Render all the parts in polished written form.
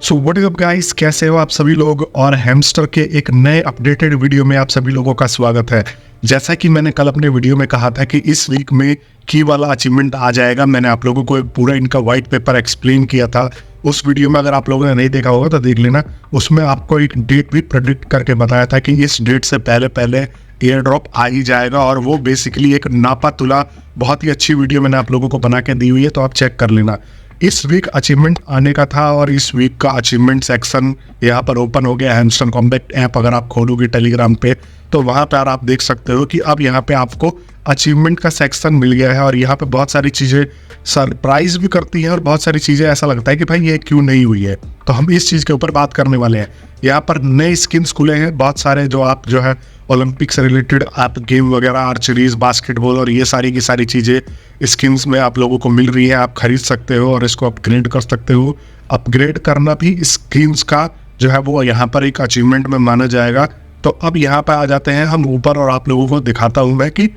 So what is up guys, कैसे हो आप सभी लोग। और हैमस्टर के एक नए अपडेटेड वीडियो में आप सभी लोगों का स्वागत है। जैसा कि मैंने कल अपने वीडियो में कहा था कि इस वीक में की वाला अचीवमेंट आ जाएगा। मैंने आप लोगों को एक पूरा इनका व्हाइट पेपर एक्सप्लेन किया था। उस वीडियो में अगर आप लोगों ने नहीं देखा होगा तो देख लेना। उसमें आपको एक डेट भी प्रेडिक्ट करके बताया था कि इस डेट से पहले पहले एयर ड्रॉप आ ही जाएगा। और वो बेसिकली एक नापा तुला बहुत ही अच्छी वीडियो मैंने आप लोगों को बना के दी हुई है, तो आप चेक कर लेना। इस वीक अचीवमेंट आने का था और इस वीक का अचीवमेंट सेक्शन यहाँ पर ओपन हो गया। हैमस्टर कॉम्बैट ऐप अगर आप खोलोगे टेलीग्राम पे तो वहाँ पर आप देख सकते हो कि अब यहाँ पे आपको अचीवमेंट का सेक्शन मिल गया है। और यहाँ पे बहुत सारी चीज़ें सरप्राइज भी करती हैं और बहुत सारी चीज़ें ऐसा लगता है कि भाई ये क्यों नहीं हुई है। तो हम इस चीज़ के ऊपर बात करने वाले हैं। यहाँ पर नए स्किन्स खुले हैं बहुत सारे, जो आप जो है ओलंपिक से रिलेटेड आप गेम वगैरह, आर्चरीज, बास्केटबॉल और ये सारी की सारी चीज़ें स्किन्स में आप लोगों को मिल रही है। आप खरीद सकते हो और इसको अपग्रेड कर सकते हो। अपग्रेड करना भी स्किन्स का जो है वो यहाँ पर एक अचीवमेंट में माना जाएगा। तो अब यहाँ पर आ जाते हैं हम ऊपर और आप लोगों को दिखाता हूँ मैं कि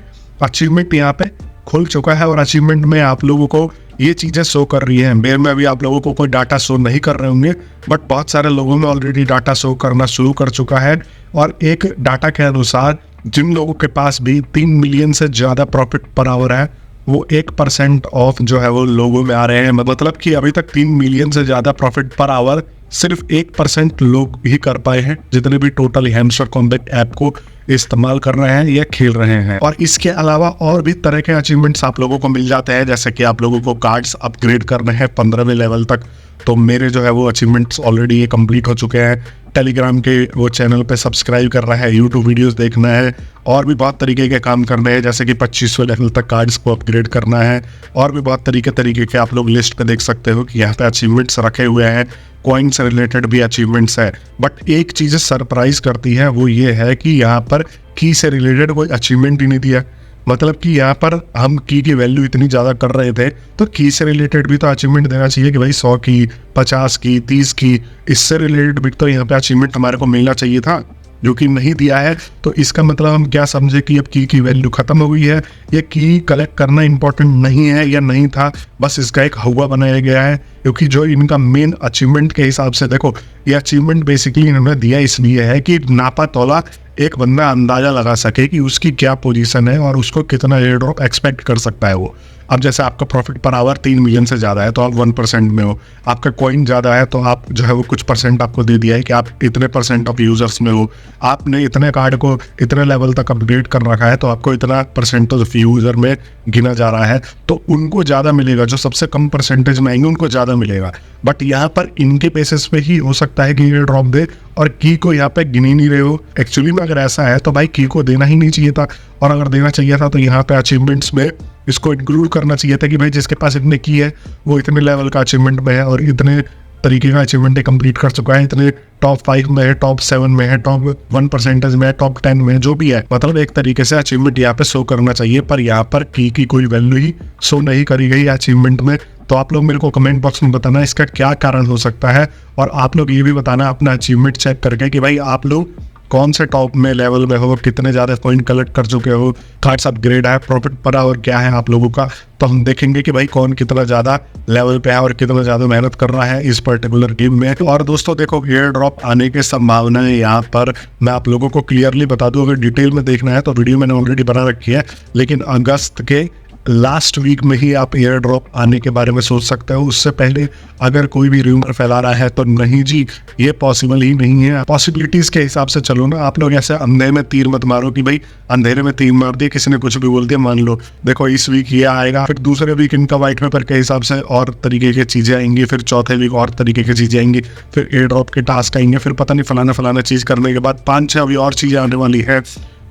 अचीवमेंट यहाँ पे खुल चुका है। और अचीवमेंट में आप लोगों को ये चीज़ें शो कर रही हैं। मेरे में अभी आप लोगों को कोई डाटा शो नहीं कर रहे होंगे, बट बहुत सारे लोगों में ऑलरेडी डाटा शो करना शुरू कर चुका है। और एक डाटा के अनुसार जिन लोगों के पास भी 3 मिलियन से ज़्यादा प्रॉफिट पर आवर है वो 1% ऑफ जो है वो लोगों में आ रहे हैं। मतलब कि अभी तक 3 मिलियन से ज़्यादा प्रॉफिट पर आवर सिर्फ 1% लोग ही कर पाए हैं, जितने भी टोटल हैमस्टर कॉम्बैट ऐप को इस्तेमाल कर रहे हैं या खेल रहे हैं। और इसके अलावा और भी तरह के अचीवमेंट्स आप लोगों को मिल जाते हैं, जैसे कि आप लोगों को कार्ड्स अपग्रेड करने हैं 15वें लेवल तक। तो मेरे जो है वो अचीवमेंट्स ऑलरेडी ये कंप्लीट हो चुके हैं। टेलीग्राम के वो चैनल पे सब्सक्राइब करना है, यूट्यूब वीडियोस देखना है और भी बहुत तरीके के काम करने हैं, जैसे कि 25वें लेवल तक कार्ड्स को अपग्रेड करना है। और भी बहुत तरीके के आप लोग लिस्ट पे देख सकते हो कि यहाँ पे अचीवमेंट्स रखे हुए हैं। कॉइन से रिलेटेड भी अचीवमेंट्स है। बट एक चीज़ सरप्राइज करती है, वो ये है कि यहाँ पर की से रिलेटेड कोई अचीवमेंट ही नहीं दिया। मतलब कि यहाँ पर हम की वैल्यू इतनी ज़्यादा कर रहे थे तो की से रिलेटेड भी तो अचीवमेंट देना चाहिए कि भाई 100 की, 50 की, 30 की, इससे रिलेटेड भी तो यहाँ पे अचीवमेंट हमारे को मिलना चाहिए था, जो कि नहीं दिया है। तो इसका मतलब हम क्या समझे कि अब की वैल्यू खत्म हो गई है, ये की कलेक्ट करना इंपॉर्टेंट नहीं है या नहीं था, बस इसका एक हवा बनाया गया है। क्योंकि जो इनका मेन अचीवमेंट के हिसाब से देखो, ये अचीवमेंट बेसिकली इन्होंने दिया इसलिए है कि नापा तोला एक बंदा अंदाजा लगा सके कि उसकी क्या पोजीशन है और उसको कितना एयर ड्रॉप एक्सपेक्ट कर सकता है वो। अब जैसे आपका प्रॉफिट पर आवर 3 मिलियन से ज़्यादा है तो आप 1% में हो, आपका कॉइन ज़्यादा है तो आप जो है वो कुछ परसेंट आपको दे दिया है कि आप इतने % ऑफ यूजर्स में हो, आपने इतने कार्ड को इतने लेवल तक अपग्रेड कर रखा है तो आपको इतना % ऑफ यूजर में गिना जा रहा है। तो उनको ज़्यादा मिलेगा, जो सबसे कम परसेंटेज में आएंगे उनको ज़्यादा मिलेगा। बट यहाँ पर इनके पेसेस पे ही हो सकता है कि ये ड्रॉप दे और की को यहाँ पे गिन ही नहीं रहे हो। एक्चुअली में अगर ऐसा है तो भाई की को देना ही नहीं चाहिए था, और अगर देना चाहिए था तो यहाँ पे अचीवमेंट्स में इसको इंक्लूड करना चाहिए था कि भाई जिसके पास इतने की है वो इतने लेवल का अचीवमेंट में है और इतने तरीके का अचीवमेंट कंप्लीट कर चुका है, इतने टॉप 5 में है, टॉप 7 में है, टॉप 1% में है, टॉप 10 में, जो भी है। मतलब एक तरीके से अचीवमेंट यहाँ पे शो करना चाहिए, पर यहाँ पर की कोई वैल्यू ही शो नहीं करी गई अचीवमेंट में। तो आप लोग मेरे को कमेंट बॉक्स में बताना इसका क्या कारण हो सकता है। और आप लोग ये भी बताना अपना अचीवमेंट चेक करके कि भाई आप लोग कौन से टॉप में लेवल में हो, कितने ज़्यादा कॉइन कलेक्ट कर चुके हो, कार्ड्स अपग्रेड है, प्रॉफिट पर और क्या है आप लोगों का। तो हम देखेंगे कि भाई कौन कितना ज़्यादा लेवल पे है और कितना ज़्यादा मेहनत कर रहा है इस पर्टिकुलर गेम में। और दोस्तों देखो, एयर ड्रॉप आने की संभावना है यहाँ पर मैं आप लोगों को क्लियरली बता दूँ। अगर डिटेल में देखना है तो वीडियो मैंने ऑलरेडी बना रखी है, लेकिन अगस्त के लास्ट वीक में ही आप एयर ड्रॉप आने के बारे में सोच सकते हो। उससे पहले अगर कोई भी रूमर फैला रहा है तो नहीं जी, ये पॉसिबल ही नहीं है। पॉसिबिलिटीज के हिसाब से चलो ना, आप लोग ऐसे अंधे में तीर मत मारो कि भाई अंधेरे में तीर मार दिया, किसी ने कुछ भी बोल दिया मान लो। देखो इस वीक ये आएगा, फिर दूसरे वीक इनका व्हाइट पेपर के हिसाब से और तरीके की चीज़ें आएंगी, फिर चौथे वीक और तरीके की चीज़ें आएंगी, फिर एयर ड्रॉप के टास्क आएंगे, फिर पता नहीं फलाना चीज़ करने के बाद 5-6 अभी और चीज़ें आने वाली है,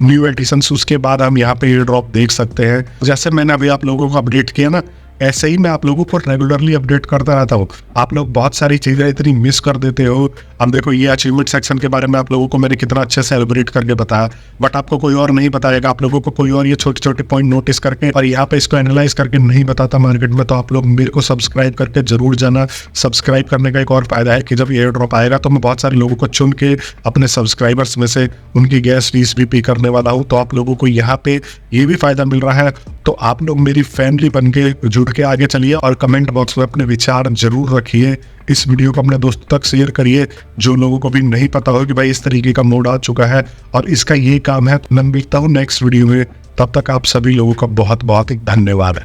न्यू एडिशंस। उसके बाद हम यहाँ पे एयर ड्रॉप देख सकते हैं। जैसे मैंने अभी आप लोगों को अपडेट किया ना, ऐसे ही मैं आप लोगों को रेगुलरली अपडेट करता रहता हूँ। आप लोग बहुत सारी चीज़ें इतनी मिस कर देते हो। अब देखो ये अचीवमेंट सेक्शन के बारे में आप लोगों को मैंने कितना अच्छे से एलिब्रेट करके बताया, बट आपको कोई और नहीं बताएगा। आप लोगों को कोई और ये छोटे छोटे पॉइंट नोटिस करके और यहाँ पे इसको एनालाइज करके नहीं बताता मार्केट में। तो आप लोग मेरे को सब्सक्राइब करके जरूर जाना। सब्सक्राइब करने का एक और फायदा है कि जब एयर ड्रॉप आएगा तो मैं बहुत सारे लोगों को चुन के अपने सब्सक्राइबर्स में से उनकी गैस फीस भी पे करने वाला हूँ। तो आप लोगों को यहाँ पे ये भी फायदा मिल रहा है। तो आप लोग मेरी फैमिली बन के जुड़ के आगे चलिए और कमेंट बॉक्स में अपने विचार जरूर रखिए इस वीडियो को अपने दोस्तों तक शेयर करिए, जो लोगों को भी नहीं पता हो कि भाई इस तरीके का मोड आ चुका है और इसका ये काम है। मैं मिलता हूँ नेक्स्ट वीडियो में, तब तक आप सभी लोगों का बहुत बहुत धन्यवाद।